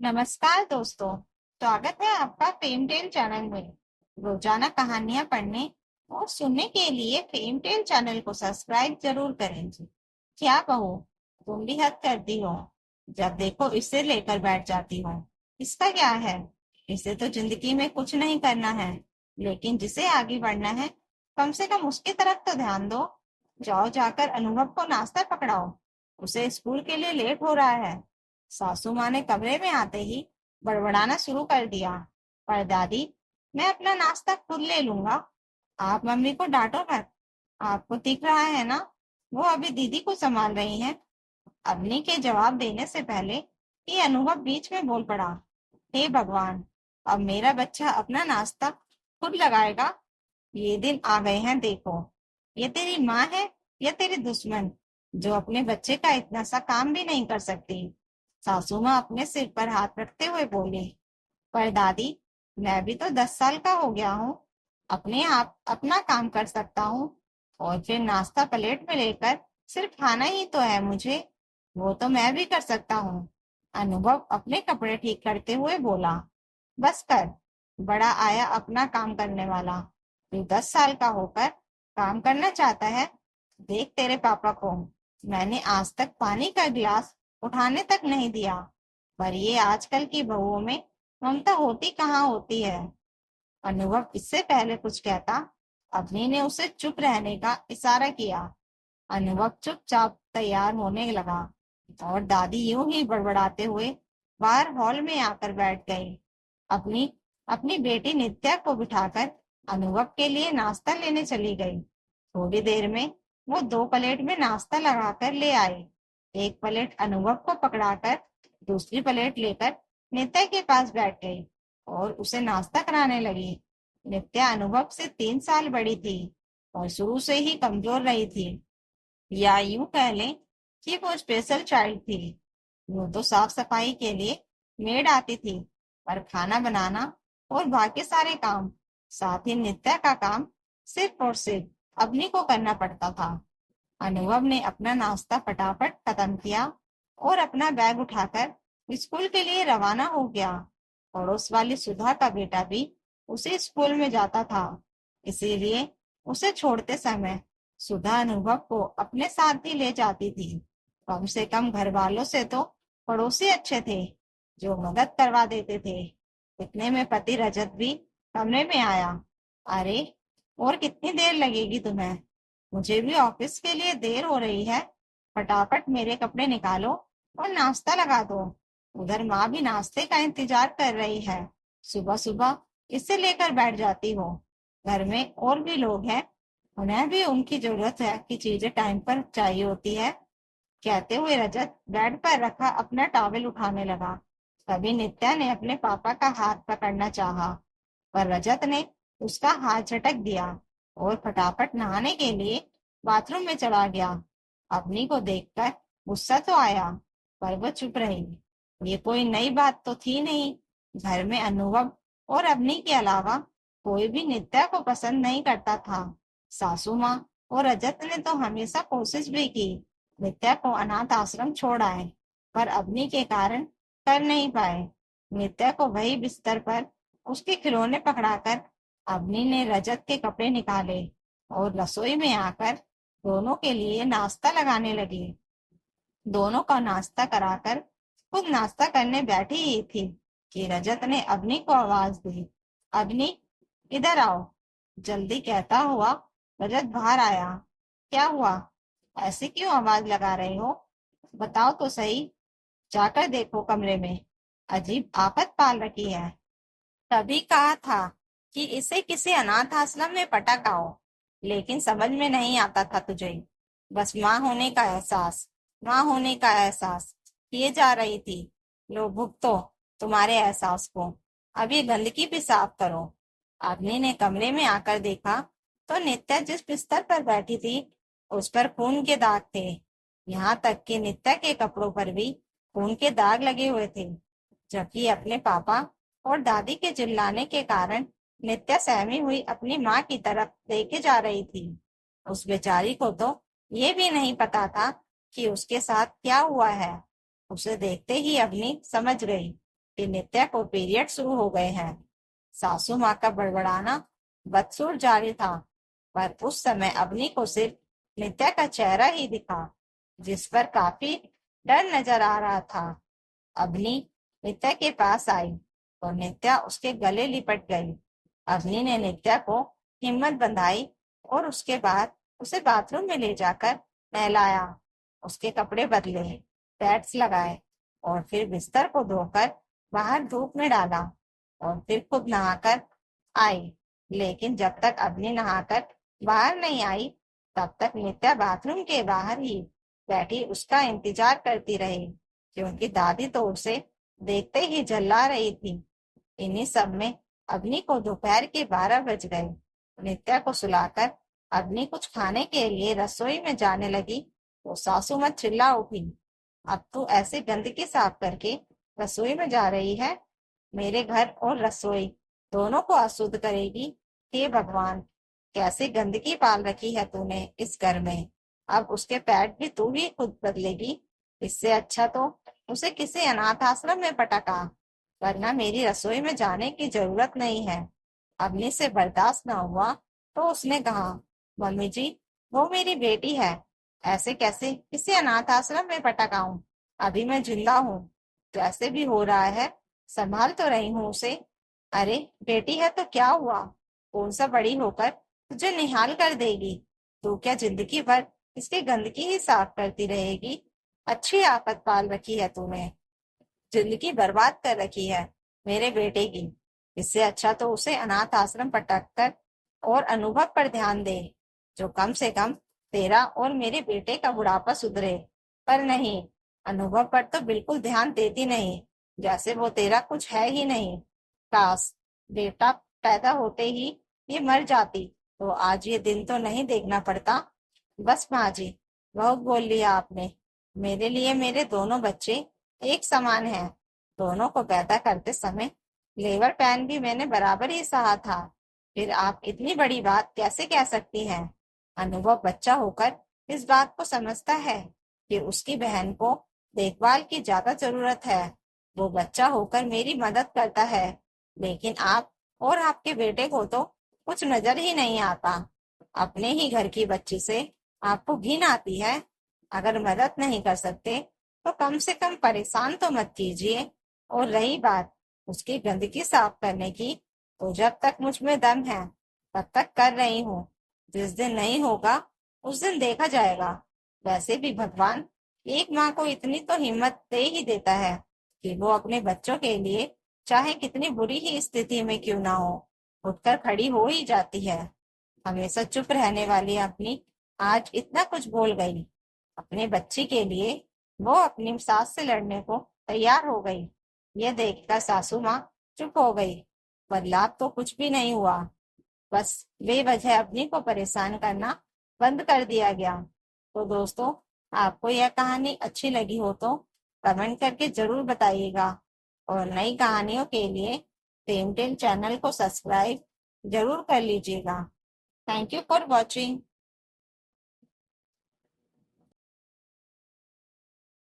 नमस्कार दोस्तों। स्वागत है आपका फेम टेल चैनल में। रोजाना कहानियां पढ़ने और सुनने के लिए फेम टेल चैनल को सब्सक्राइब जरूर करें जी। क्या बहू, तुम भी हद करती हो। जब देखो इसे लेकर बैठ जाती हो। इसका क्या है? इसे तो जिंदगी में कुछ नहीं करना है, लेकिन जिसे आगे बढ़ना है, कम से कम उसकी तरफ तो ध्यान दो। जाओ, जाकर अनुभव को नाश्ता पकड़ाओ। उसे स्कूल के लिए लेट हो रहा है। सासू माँ ने कमरे में आते ही बड़बड़ाना शुरू कर दिया। पर दादी, मैं अपना नाश्ता खुद ले लूंगा। आप मम्मी को डांटो मत। आपको दिख रहा है ना, वो अभी दीदी को संभाल रही हैं। अवनी के जवाब देने से पहले ये अनुभव बीच में बोल पड़ा। हे भगवान, अब मेरा बच्चा अपना नाश्ता खुद लगाएगा। ये दिन आ गए हैं देखो। ये तेरी माँ है या तेरी दुश्मन, जो अपने बच्चे का इतना सा काम भी नहीं कर सकती। सासू माँ अपने सिर पर हाथ रखते हुए बोली, पर दादी, मैं भी तो 10 साल का हो गया हूँ। अपने आप अपना काम कर सकता हूँ। और फिर नाश्ता प्लेट में लेकर सिर्फ खाना ही तो है मुझे। वो तो मैं भी कर सकता हूँ। अनुभव अपने कपड़े ठीक करते हुए बोला। बस कर। बड़ा आया अपना काम करने वाला। तू 10 साल का होकर काम करना चाहता है। देख तेरे पापा को, मैंने आज तक पानी का गिलास उठाने तक नहीं दिया। पर ये आजकल की बहुओं में ममता होती कहाँ होती है। अनुभव इससे पहले कुछ कहता, अग्नि ने उसे चुप रहने का इशारा किया। अनुभव चुपचाप तैयार होने लगा और दादी यूं ही बड़बड़ाते हुए बाहर हॉल में आकर बैठ गई। अपनी अपनी बेटी नित्या को बिठाकर अनुभव के लिए नाश्ता लेने चली गई। थोड़ी देर में वो 2 प्लेट में नाश्ता लगाकर ले आई। एक प्लेट अनुभव को पकड़ाकर दूसरी प्लेट लेकर नित्या के पास बैठ गई और उसे नाश्ता कराने लगी। नित्या अनुभव से 3 साल बड़ी थी और शुरू से ही कमजोर रही थी, या यूं कह लें कि वो स्पेशल चाइल्ड थी। वो तो साफ सफाई के लिए मेड आती थी, पर खाना बनाना और बाकी सारे काम, साथ ही नित्या का काम, सिर्फ और सिर्फ अवनी को करना पड़ता था। अनुभव ने अपना नाश्ता फटाफट खत्म किया और अपना बैग उठाकर स्कूल के लिए रवाना हो गया। पड़ोस वाली सुधा का बेटा भी उसी स्कूल में जाता था, इसीलिए उसे छोड़ते समय सुधा अनुभव को अपने साथ ही ले जाती थी। कम से कम घर वालों से तो पड़ोसी अच्छे थे, जो मदद करवा देते थे। इतने में पति रजत भी कमरे में आया। अरे, और कितनी देर लगेगी तुम्हें? मुझे भी ऑफिस के लिए देर हो रही है। फटाफट मेरे कपड़े निकालो और नाश्ता लगा दो। उधर माँ भी नाश्ते का इंतजार कर रही है। सुबह सुबह इसे लेकर बैठ जाती हो। घर में और भी लोग हैं, उन्हें भी उनकी जरूरत है कि चीजें टाइम पर चाहिए होती है। कहते हुए रजत बेड पर रखा अपना टॉवेल उठाने लगा। तभी नित्या ने अपने पापा का हाथ पकड़ना चाहा, पर रजत ने उसका हाथ झटक दिया और फटाफट नहाने के लिए बाथरूम में चला गया। अपनी को देखकर गुस्सा तो आया, पर वो चुप रही। ये कोई नई बात तो थी नहीं। घर में अनुभव और अवनी के अलावा कोई भी नित्या को पसंद नहीं करता था। सासू माँ और रजत ने तो हमेशा कोशिश भी की नित्या को अनाथ आश्रम छोड़ आए, पर अवनी के कारण कर नहीं पाए। नित्या को वही बिस्तर पर उसके खिलौने पकड़ाकर अवनी ने रजत के कपड़े निकाले और रसोई में आकर दोनों के लिए नाश्ता लगाने लगी। दोनों का नाश्ता कराकर खुद नाश्ता करने बैठी ही थी कि रजत ने अवनी को आवाज दी। अवनी, इधर आओ। जल्दी कहता हुआ रजत बाहर आया। क्या हुआ? ऐसे क्यों आवाज लगा रहे हो? बताओ तो सही। जाकर देखो कमरे में, अजीब आफत पाल रखी है। तभी कहा था कि इसे किसी अनाथ आश्रम में पटक आओ, लेकिन समझ में नहीं आता था तुझे। बस माँ होने का एहसास, माँ होने का एहसास किए जा रही थी। लो भुगतो तुम्हारे एहसास को। अब ये गंदगी भी साफ करो। आदमी ने कमरे में आकर देखा तो नित्या जिस बिस्तर पर बैठी थी उस पर खून के दाग थे। यहाँ तक कि नित्या के कपड़ों पर भी खून के दाग लगे हुए थे, जबकि अपने पापा और दादी के चिल्लाने के कारण नित्या सहमी हुई अपनी माँ की तरफ देखे जा रही थी। उस बेचारी को तो ये भी नहीं पता था कि उसके साथ क्या हुआ है। उसे देखते ही अग्नि समझ गई कि नित्या को पीरियड शुरू हो गए हैं। सासू माँ का बड़बड़ाना बदसूर जारी था, पर उस समय अवनी को सिर्फ नित्या का चेहरा ही दिखा, जिस पर काफी डर नजर आ रहा था। अवनी नित्या के पास आई और नित्या उसके गले लिपट गई। अवनी ने नित्या को हिम्मत बंधाई और उसके बाद उसे बाथरूम में ले जाकर नहलाया, उसके कपड़े बदले, पैड्स लगाए और फिर बिस्तर को धोकर बाहर धूप में डाला और फिर खुद नहाकर आई। लेकिन जब तक अवनी नहाकर बाहर नहीं आई, तब तक नित्या बाथरूम के बाहर ही बैठी उसका इंतजार करती रही, क्योंकि दादी तो उसे देखते ही झल्ला रही थी। इन्हीं सब में अवनी को दोपहर के 12 बज गए। नित्या को सुलाकर अवनी कुछ खाने के लिए रसोई में जाने लगी तो सासू माँ चिल्ला उठी, अब तू ऐसे गंदगी साफ करके रसोई में जा रही है? मेरे घर और रसोई दोनों को अशुद्ध करेगी। हे भगवान, कैसे गंदगी पाल रखी है तूने इस घर में। अब उसके पैड भी तू ही खुद बदलेगी। इससे अच्छा तो उसे किसी अनाथ आश्रम में पटका, वरना मेरी रसोई में जाने की जरूरत नहीं है। अवनी से बर्दाश्त न हुआ तो उसने कहा, मम्मी जी, वो मेरी बेटी है, ऐसे कैसे किसी अनाथ आश्रम में पटकाऊं? अभी मैं जिंदा हूँ, जैसे भी हो रहा है संभाल तो रही हूँ उसे। अरे बेटी है तो क्या हुआ, कौन सा बड़ी होकर तुझे निहाल कर देगी? तू क्या जिंदगी भर इसकी गंदगी ही साफ करती रहेगी? अच्छी आफत पाल रखी है तूने, जिंदगी बर्बाद कर रखी है मेरे बेटे की। इससे अच्छा तो उसे अनाथ आश्रम पटक कर और अनुभव पर ध्यान दे, जो कम से कम तेरा और मेरे बेटे का बुढ़ापा सुधरे। पर नहीं, अनुभव पर तो बिल्कुल ध्यान देती नहीं, जैसे वो तेरा कुछ है ही नहीं। काश बेटा पैदा होते ही ये मर जाती तो आज ये दिन तो नहीं देखना पड़ता। बस माँ जी, बहुत बोल लिया आपने। मेरे लिए मेरे दोनों बच्चे एक समान हैं। दोनों को पैदा करते समय लेबर पैन भी मैंने बराबर ही सहा था। फिर आप इतनी बड़ी बात कैसे कह सकती हैं? अनुभव बच्चा होकर इस बात को समझता है कि उसकी बहन को देखभाल की ज्यादा जरूरत है। वो बच्चा होकर मेरी मदद करता है, लेकिन आप और आपके बेटे को तो कुछ नजर ही नहीं आता। अपने ही घर की बच्ची से आपको घिन आती है। अगर मदद नहीं कर सकते तो कम से कम परेशान तो मत कीजिए। और रही बात उसकी गंदगी साफ करने की, तो जब तक मुझ में दम है तब तक कर रही हूँ। जिस दिन नहीं होगा उस दिन देखा जाएगा। वैसे भी भगवान एक माँ को इतनी तो हिम्मत दे ही देता है कि वो अपने बच्चों के लिए चाहे कितनी बुरी ही स्थिति में क्यों ना हो, उठकर खड़ी हो ही जाती है। हमेशा चुप रहने वाली अपनी आज इतना कुछ बोल गई। अपने बच्ची के लिए वो अपनी सास से लड़ने को तैयार हो गई। यह देखकर सासू माँ चुप हो गई। बदलाव तो कुछ भी नहीं हुआ, बस बेवजह अपनी को परेशान करना बंद कर दिया गया। तो दोस्तों, आपको यह कहानी अच्छी लगी हो तो कमेंट करके जरूर बताइएगा और नई कहानियों के लिए फेमटेल चैनल को सब्सक्राइब जरूर कर लीजिएगा। Thank you for watching.